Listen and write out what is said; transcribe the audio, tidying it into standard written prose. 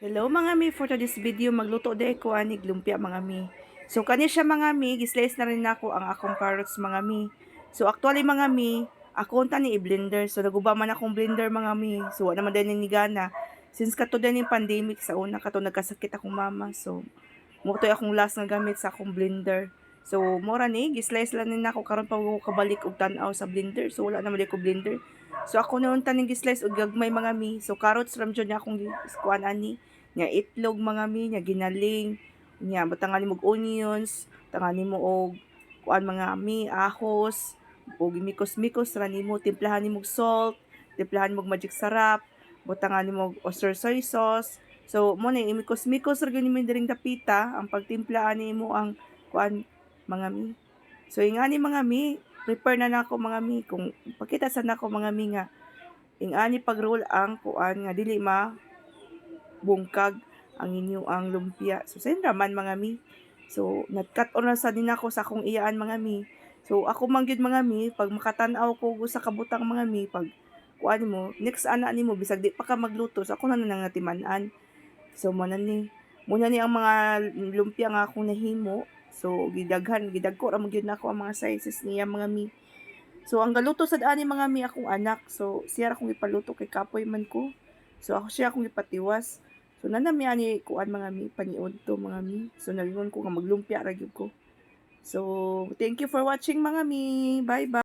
Hello mga mi, for today's video magluto de ko anig lumpia mga mi. So kani siya mga mi, gislice na rin ako ang akong carrots mga mi. So actually mga mi, ako unta ni i-blender. So naguba man akong blender mga mi. So wala naman din ni gana. Since kato din yung pandemic sa una kato nagkasakit akong mama. So mo to akong last nga gamit sa akong blender. So mora ni gislice lang ni nako karon pa ko kabalik og tan-aw sa blender. So wala naman di ko blender. So ako na unta ning gislice og gagmay mga mi. So carrots ram jud akong kuan ani nga itlog mga mi, nga ginaling, nga batangan mo og onions, tangan mo og kuan mga mi, ahos, og mikos-mikos ra nimo, timplahan nimo og salt, timplahan mo og magic sarap, butangan nimo og oyster soy sauce. So mo na imikos-mikos ra gyud nimo diring dapita, ang pagtimpla nimo ang kuan mga mi. So ingani mga mi, prepare na nako mga mi kung pakita sa nako mga mi nga ingani pag-roll ang kuan nga dili ma bungkag ang inyo ang lumpia. So, sa raman mga mi. So, nag-cut on na sa din ako sa akong iyaan mga mi. So, ako man gyud mga mi, pag makatanaw ko sa kabutang mga mi, pag kuan mo, next ana nimo bisag di pa ka magluto, so ako na nangatiman-an. So, muna ni ang mga lumpia nga akong nahimo. So, gidagko ra mo gyud nako ang mga sizes niya mga mi. So, ang galuto sad ani mga mi akong anak. So, siya ra akong ipaluto kay kapoy man ko. So, ako siya akong ipatiwas. So, nanami ani kuan mga mi paniod to mga mi. So, nagingon ko nga maglumpia ra gyud ko. So, thank you for watching mga mi. Bye bye.